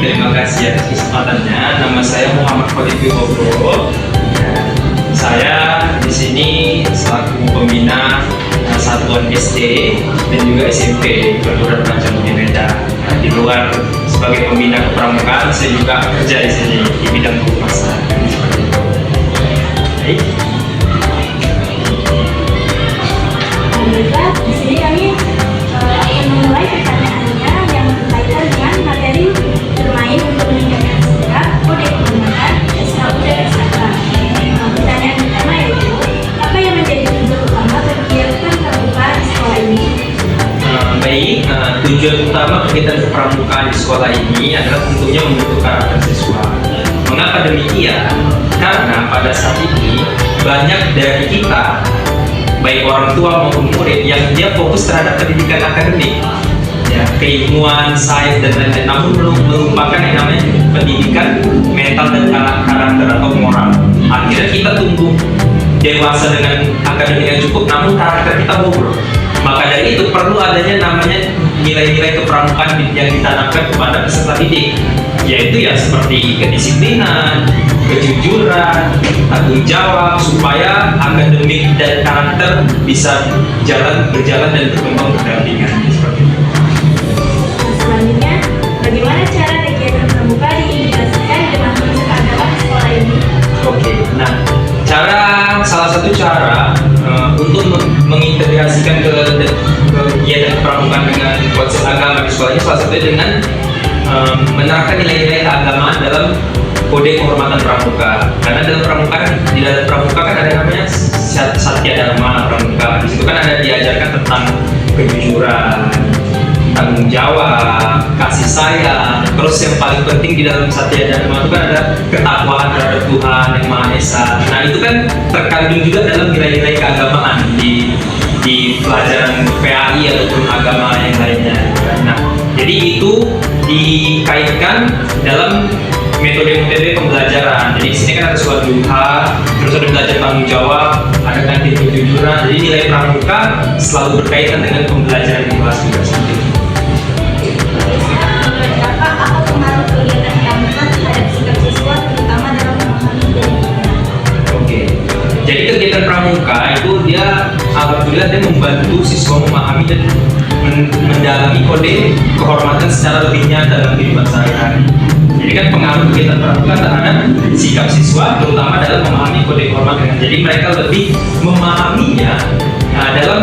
terima kasih atas kesempatannya. Nama saya Muhammad Khalid Wibowo. Saya di sini selaku pembina satuan SD dan juga SMP perguruan pelajar di Medan. Di luar sebagai pembina kepramukaan, saya juga kerja di sini di bidang kehumasan. Baik. Baiklah, di sini kami akan memulai pertanyaannya yang berkaitan dengan materi bermain untuk meningkatkan sikap, kode kehormatan, SKU dan SKK. Pertanyaan pertama yaitu, apa yang menjadi tujuan utama kegiatan pramuka di sekolah ini? Baik, tujuan utama kegiatan kepramukaan di sekolah ini adalah tentunya membentuk karakter siswa. Mengapa demikian? Karena pada saat ini banyak dari kita, baik orang tua maupun murid, yang dia fokus terhadap pendidikan akademik, ya, keilmuan, sains dan lain-lain, namun belum melupakan yang namanya pendidikan mental dan karakter atau moral. Akhirnya kita tumbuh dewasa dengan akademik yang cukup, namun karakter kita bobrok. Maka dari itu perlu adanya namanya nilai-nilai kepramukaan yang ditanamkan kepada peserta didik, yaitu ya seperti kedisiplinan, kejujuran, tanggung jawab, supaya akademik dan karakter bisa berjalan dan berkembang berdampingan seperti itu. Selanjutnya, bagaimana cara kegiatan pramuka diintegrasikan dengan konsep agama di sekolah ini? Oke, nah salah satu cara untuk mengintegrasikan kegiatan kepramukaan dengan konsep agama di sekolah ini salah satunya dengan menerapkan nilai-nilai keagamaan dalam kode kehormatan pramuka. Karena di dalam pramuka kan ada namanya Satya Dharma Pramuka. Di situ kan ada diajarkan tentang kejujuran, tanggung jawab, kasih sayang. Terus yang paling penting di dalam Satya Dharma itu kan ada ketakwaan terhadap Tuhan yang Maha Esa. Nah, itu kan terkandung juga dalam nilai-nilai keagamaan di pelajaran PAI ataupun agama yang lainnya. Nah, jadi itu dikaitkan dalam metode-metode pembelajaran. Jadi di sini kan ada sholat duha, terus ada belajar tanggung jawab, ada kantin kejujuran. Jadi nilai pramuka selalu berkaitan dengan pembelajaran di kelas juga seperti itu. Apa pengaruh kegiatan pramuka terhadap sikap siswa, terutama dalam memahami pendidikan? Oke, jadi kegiatan pramuka itu alhamdulillah dia membantu siswa memahami dan mendalami kode kehormatan secara lebih nyata dalam kehidupan sehari-hari. Jadi kan pengaruh kegiatan pramuka terhadap sikap siswa, terutama dalam memahami kode kehormatan. Jadi mereka lebih memahaminya dalam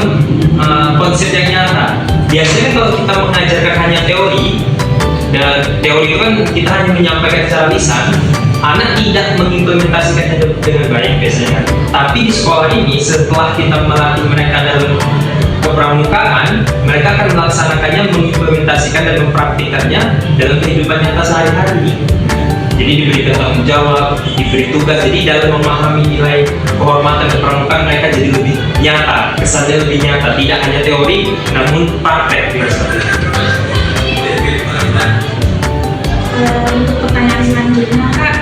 konsep yang nyata. Biasanya kalau kita mengajarkan hanya teori, dan teori itu kan kita hanya menyampaikan secara lisan, anak tidak mengimplementasikannya dengan baik biasanya. Tapi di sekolah ini, setelah kita melatih mereka dalam kepramukaan, mereka akan melaksanakannya, mengimplementasikan dan mempraktikannya dalam kehidupan nyata sehari-hari. Jadi diberikan tanggung jawab, diberi tugas. Jadi dalam memahami nilai kehormatan kepramukaan, mereka jadi lebih nyata, kesannya lebih nyata, tidak hanya teori namun praktek. Untuk pertanyaan selanjutnya, Kak,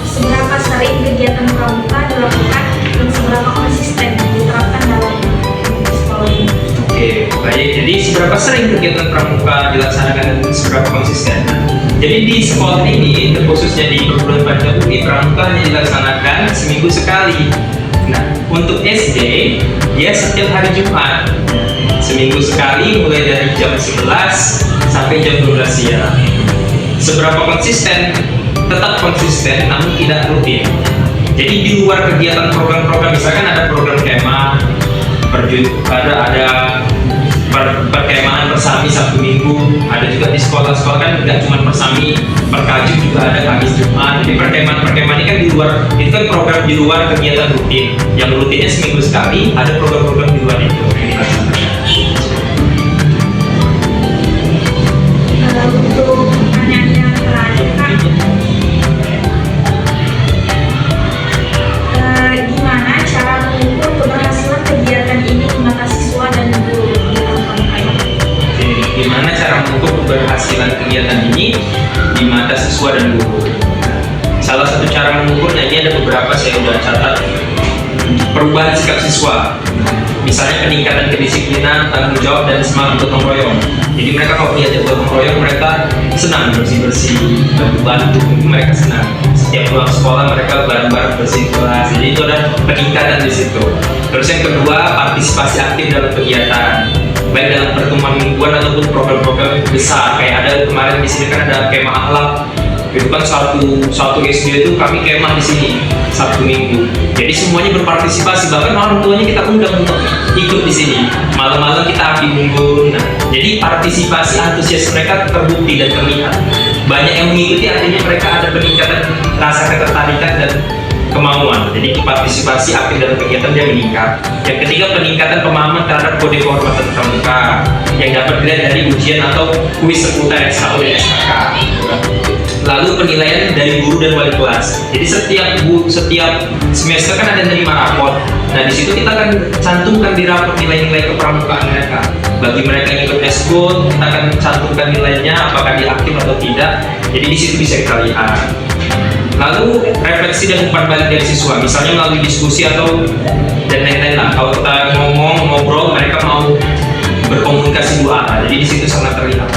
seberapa sering kegiatan pramuka dilakukan dan seberapa konsisten diterapkan dalam sekolah ini? Oke, baik. Jadi seberapa sering kegiatan pramuka dilaksanakan dan seberapa konsisten? Jadi di sekolah ini, terkhususnya di perguruan pelajar UI, pramuka hanya dilaksanakan seminggu sekali. Nah, untuk SD, dia setiap hari Jumat, seminggu sekali, mulai dari jam 11 sampai jam 12 siang. Seberapa konsisten? Tetap konsisten, namun tidak rutin. Jadi di luar kegiatan program-program, misalkan ada program kemah, ada perkemahan persami Sabtu Minggu, ada juga di sekolah-sekolah kan tidak cuma persami, perkaju juga ada Kamis Jumat. Jadi perkemahan ini kan di luar, itu kan program di luar kegiatan rutin. Yang rutinnya seminggu sekali, ada program-program di luar itu. Untuk pertanyaan yang terakhir, Kak, gimana cara mengukur keberhasilan kegiatan ini di mata siswa dan guru di dalam pramuka ini? Gimana cara mengukur keberhasilan kegiatan ini di mata siswa dan guru? Salah satu cara mengukurnya, ini ada beberapa, saya sudah catat. Perubahan sikap siswa. misalnya peningkatan kedisiplinan, tanggung jawab, dan semangat gotong royong. Jadi mereka kalau diajak gotong royong, mereka senang bersih-bersih, bantu-bantu, mereka senang. Setiap pulang sekolah mereka bareng-bareng bersih kelas. Jadi itu ada peningkatan di situ. Terus yang kedua, partisipasi aktif dalam kegiatan, baik dalam pertemuan mingguan ataupun program-program besar. Kayak ada kemarin di sini kan ada kemah akhlak. Itu kan satu SD itu kami kemah di sini Sabtu Minggu. Jadi semuanya berpartisipasi, bahkan orang tuanya kita undang untuk ikut di sini. Malam-malam kita api unggun. Nah, jadi partisipasi antusias mereka terbukti dan terlihat. Banyak yang mengikuti, artinya mereka ada peningkatan rasa ketertarikan dan kemauan. Jadi partisipasi aktif dalam kegiatan dia meningkat. Yang ketiga, peningkatan pemahaman terhadap kode kehormatan pramuka yang dapat dilihat dari ujian atau kuis seputar SKU dan SKK. Lalu penilaian dari guru dan wali kelas. Jadi setiap semester kan ada nerima raport. Nah di situ kita akan cantumkan di raport nilai-nilai kepramukaan mereka. Bagi mereka yang ikut eskul, kita akan cantumkan nilainya, apakah dia aktif atau tidak. Jadi di situ bisa kita lihat. Lalu refleksi dan umpan balik dari siswa, misalnya melalui diskusi atau dan lain-lain lah. Kalau kita ngobrol, mereka mau berkomunikasi dua arah. Jadi di situ sangat terlihat.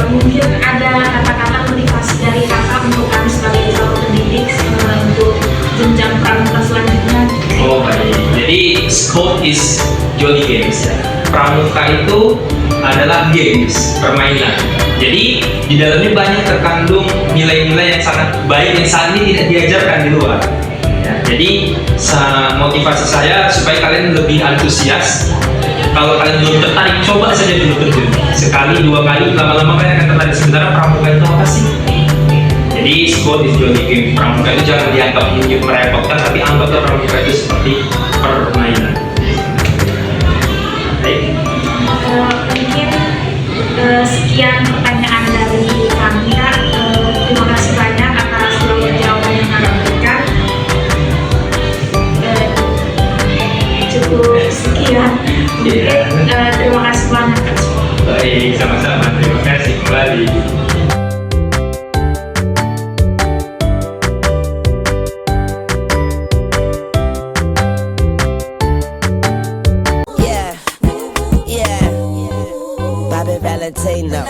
Mungkin ada kata-kata motivasi dari kakak untuk kami sebagai calon pendidik untuk jenjang pramuka selanjutnya. Oh baik, jadi scope is jolly games ya. Pramuka itu adalah games, permainan. Jadi di dalamnya banyak terkandung nilai-nilai yang sangat baik yang saat ini tidak diajarkan di luar. Ya, jadi motivasi saya supaya kalian lebih antusias. Kalau kalian belum tertarik, coba saja dulu terjun. Sekali, dua kali, lama-lama kalian akan tertarik. Sebenarnya pramuka itu apa sih? Jadi sport is jolly game. Pramuka itu jangan dianggap merepotkan, tapi anggaplah pramuka itu seperti permainan. Baik. Mungkin sekian pertanyaan dari kami Kak. Terima kasih banyak atas jawaban yang Kakak berikan. Cukup sekian. Mungkin terima kasih banyak Kak. Baik, sama-sama. Terima kasih kembali. Bobby Valentino.